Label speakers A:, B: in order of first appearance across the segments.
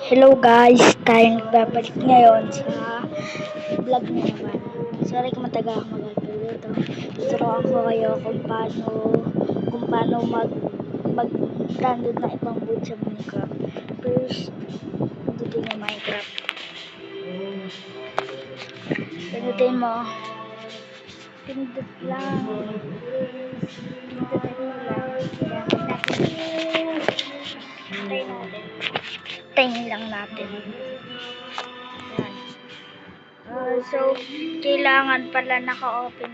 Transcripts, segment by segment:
A: Hello guys, tayo nagbabalik ngayon sa vlog na naman. Sorry kung matagal ako mag-upload dito. Tuturuan ko kayo kung paano mag-download ng ibang boot sa Minecraft. First, pindutin mo Minecraft. Pindutin mo. Pindut lang. Pindutin mo lang. Yan, hintayin natin. Hintayin lang natin. Yan. So, kailangan pala naka-open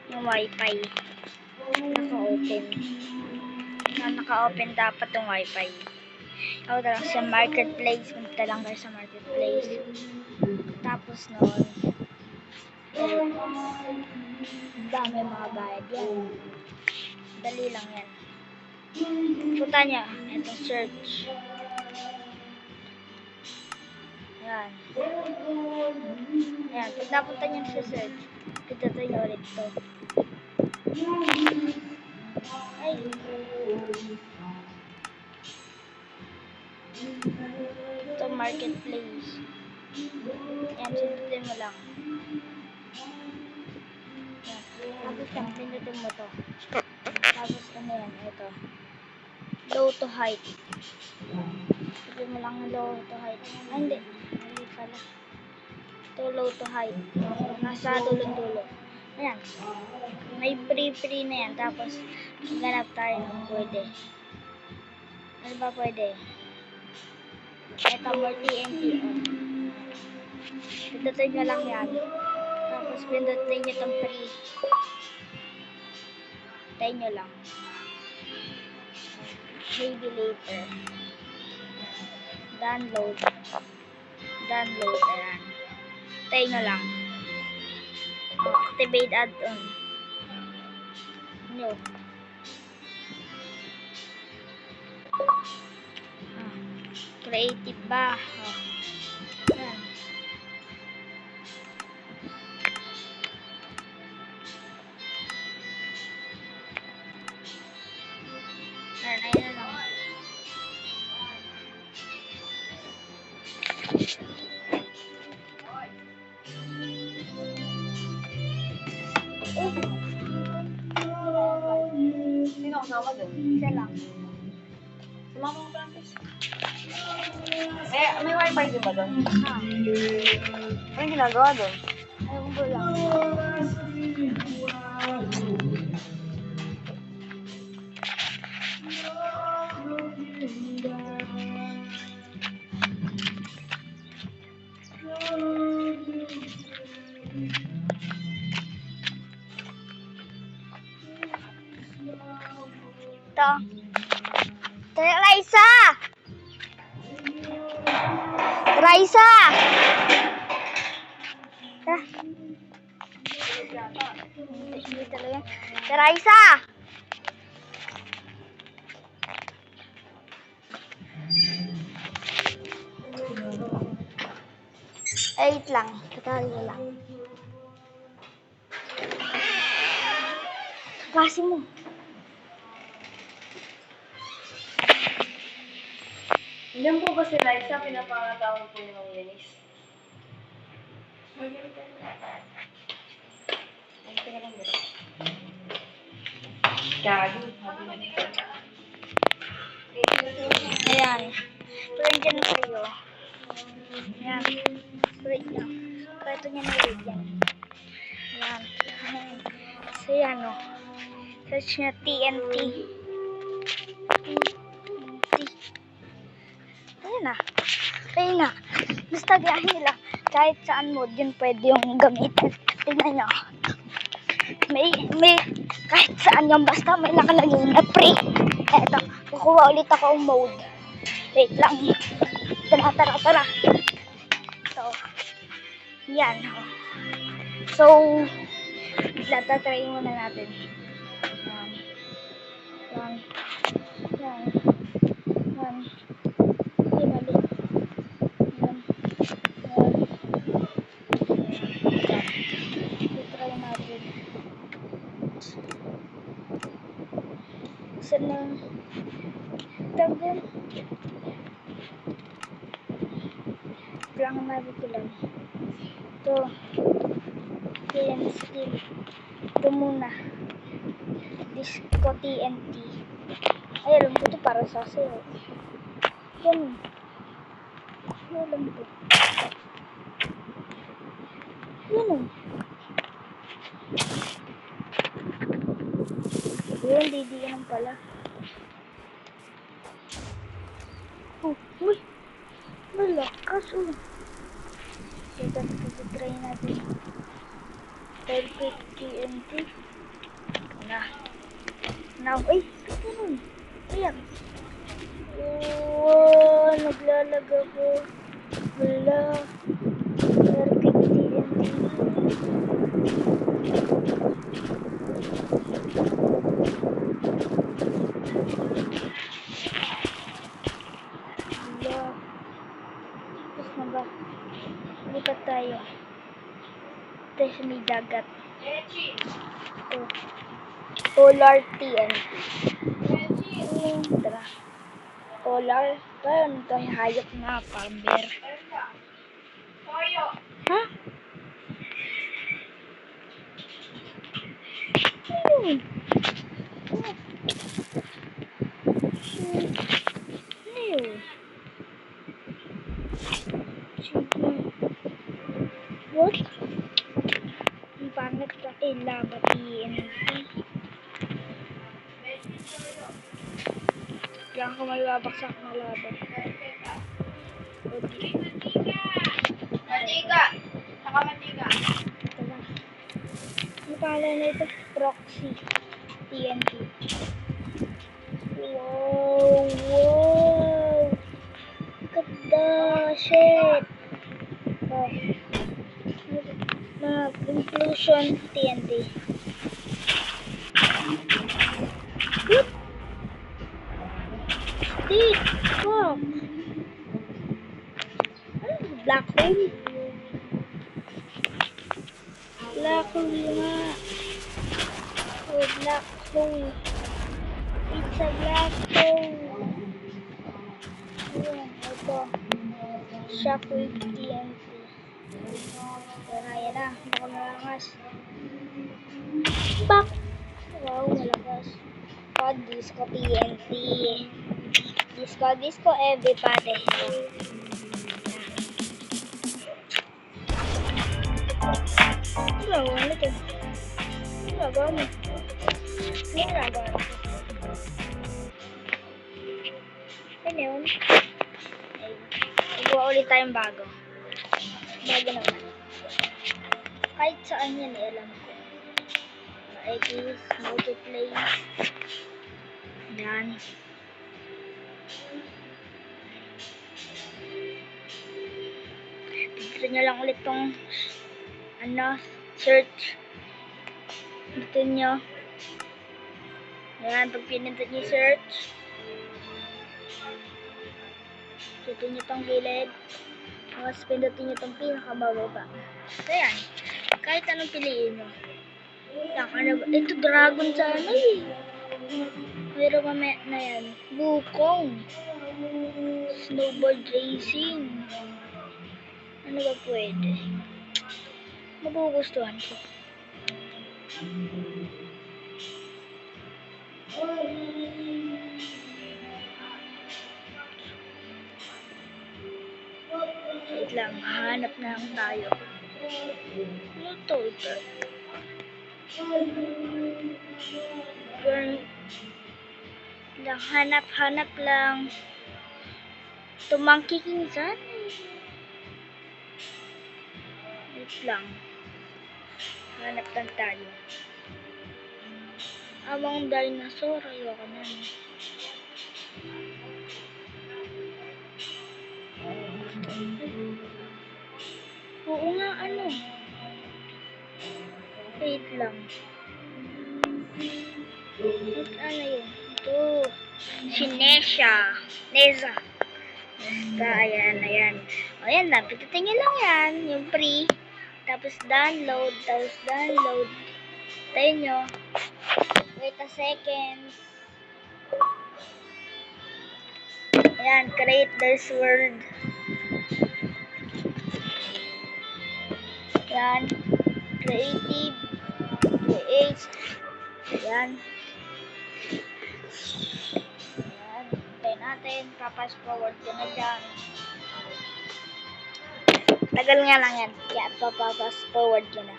A: yung wifi. Naka-open. Naka-open dapat yung wifi. Ako lang sa marketplace. Punta lang kayo sa marketplace. Tapos noon, dami mga bayad yan. Dali lang yan. Punta niya. Ito, search. Yan. Yan. Pag napunta niyo sa search, pindutin niyo ulit ito. Ay. Ito, marketplace. Yan, pindutin mo lang. Yan. Tapos yan, pindutin mo to. Tapos ano yan, ito. Low to height. Pindutin mo lang low to height. Ay, hindi. Hindi pala. Ito, low to height. Nasa dulong-dulo. Ayan. May free na yan. Tapos, ganap tayo ng pwede. Ano ba pwede? Ito, more TNT on. Pindutin nyo lang yan. Tapos, pindutin nyo itong free. Tayo nyo lang. Maybe later. Download. Download. Ayan. Tayo nyo lang. Activate add-on. No. Creative ba? Ayan. Ayan lang.
B: Sino kasama dun?
A: Isa lang.
B: Sumama mo practice. May wifi din ba dun?
A: Ha?
B: Anong ginagawa dun?
A: Ayaw ko lang. Ito. Raisa! Raisa! Hindi talaga. Raisa! Wait lang. Katali ko lang. Kasi mo.
B: Hindi po ba si Liza pinapangatawag po yung Yanis? Gago.
A: Ayan. Pwede dyan na kayo. Ayan. Wait lang. Pwede nyo na wait yan. Ayan. Ayan. So yan o. Search nyo TNT. Ayan na. Ayan na. Basta gahin nila. Kahit saan mode yun pwede yung gamitin. Tingnan nyo. May kahit saan yung basta may nakalagay na free. Eto. Kukuha ulit ako ang mode. Wait lang. Tara. So, yan. So, tatry muna natin. Yan. Hindi mali. Yan. Try natin. Saan na? Tawag ang nabi ko lang. Ito. Film skill. Ito muna. Disco TNT. Ay, alam ko ito para sa sa'yo. Yan. Ay, alam ko. Yan o. Yun, didiyan pala. Oh, uy. Malakas o. Teka, try natin. Perfect TNT. Now, ay, ito nun. Ayan. Oh, naglalag ako. Wala. Perfect TNT. Wala. Tapos na ba? Lipat tayo. Ito sa may dagat. Ito. Polar TNT. Tara. Polar. Parang ito hayop na palmer. Ha? Ano yun? Ano yun? What? Ang pangit sa lava TNT. Diyan ko may babaksak na lava.
B: Mantika! Saka mantika.
A: Ito ba? Ano pangalan na ito? Proxy TNT. Wow! Wow! Ganda! Shit! Oh. Implosion TNT. What? Stick! Fuck! Ano? Black hole? Black hole nga. Oh, black hole. It's a black hole. Ayan, ito. Shockwave TNT. Pero ayan na, baka malakas. Bak! Wow, malakas. Pag disco TNT. Disco everybody. Ano na ito? Ano nagawa mo? Ano nagawa mo? Ano yun? Magawa ulit tayong bago. Bago naman. Kahit saan yan alam ko. X, multiplace. Yan. Dito nyo lang ulit tong search. Dito nyo. Ayan, pag pinindot nyo search. Dito nyo tong gilid. Tapos pindutin nyo tong pinakamababa. So yan. Kahit anong piliin nyo. Yan, ano ba? Ito dragon sana eh. Pero mamaya na yan. Bukong. Snowboard racing. Ano ba pwede? Magugustuhan ko. Wait lang, hanap na lang tayo. Ano to? Hanap lang. Tumangki kinsan. Wait lang. Hanap lang tayo. Among dinosaur, ayoko na. Oo nga, ano? Wait lang. Ano yun? Ito. Si Neza. Basta, ayan. O yan lang, pitutin nyo lang yan. Yung free. Tapos download. Tayo nyo. Wait a second. Ayan, create this world. Yan. Creative. Create. Yan. Yan. Hintay natin. Papas forward ko na dyan. Tagal nga lang yan. Kaya papas forward ko na.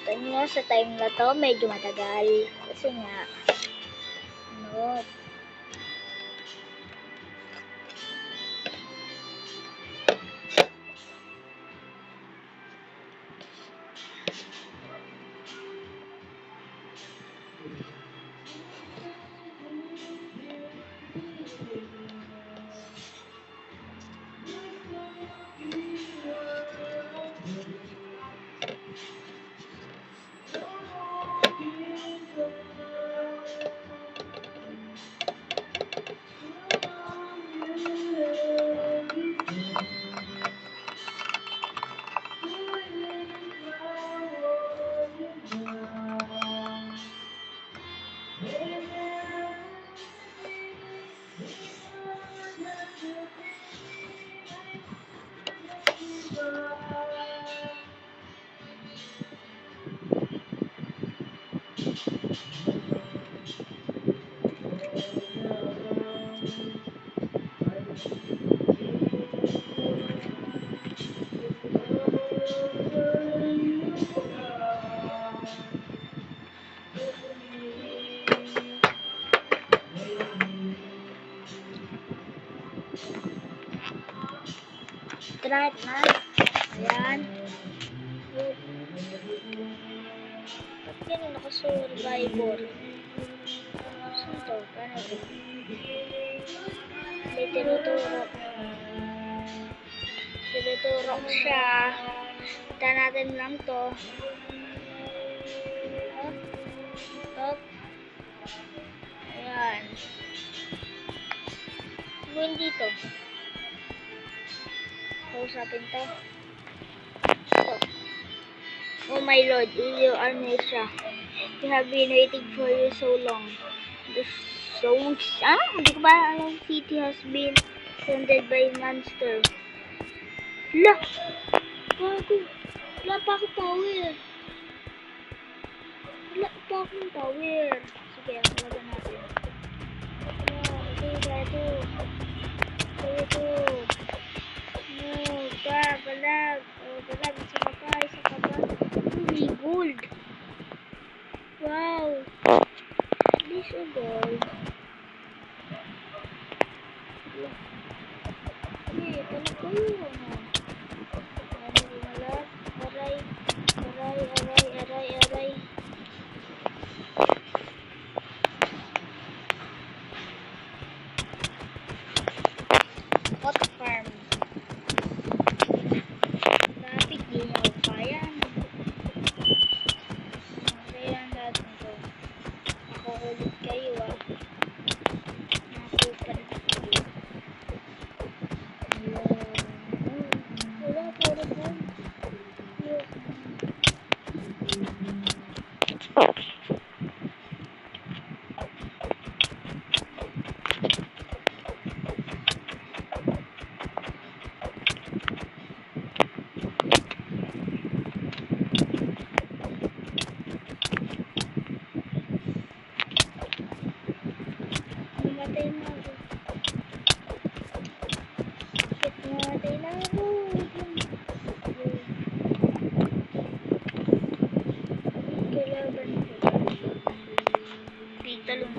A: Ito nyo, sa time na to, medyo matagal. Kasi nga, ano, try na. Ayan. Ba't ganun naka-survivor? Saan to? Paano to? May tinuturo. Tinuturo siya. Kita natin lang to. Up. Up. Ayan. Gawin dito. Kausapin to. Ito. Oh my lord, you are Nisha. We have been waiting for you so long. The hindi ko ba alam, city has been surrounded by monster. La! Bago. Wala pa akong power. Wala pa akong power. Sige, laban natin. Ito. No, balag. Balag, sumakay sa kaban. Uy, gold. Wow. This is gold. Hey, panak ko yun. Ano lumalas? Aray. Pot farm. Lapit din ako kaya. Kaya natin to. Ako ulit kayo Nasupan kayo. Wala po rin. Namatay na ako. Namatay na ako. Kailangan ko. Dito lang.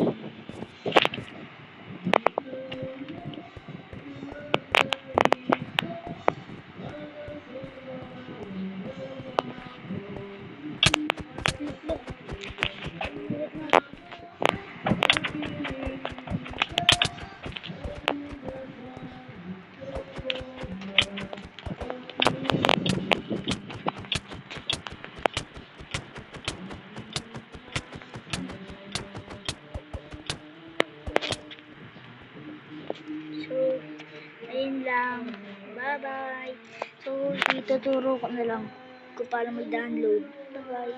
A: So, ayun lang. Bye-bye. So, ituturo ko na lang kung paano mag-download. Bye-bye.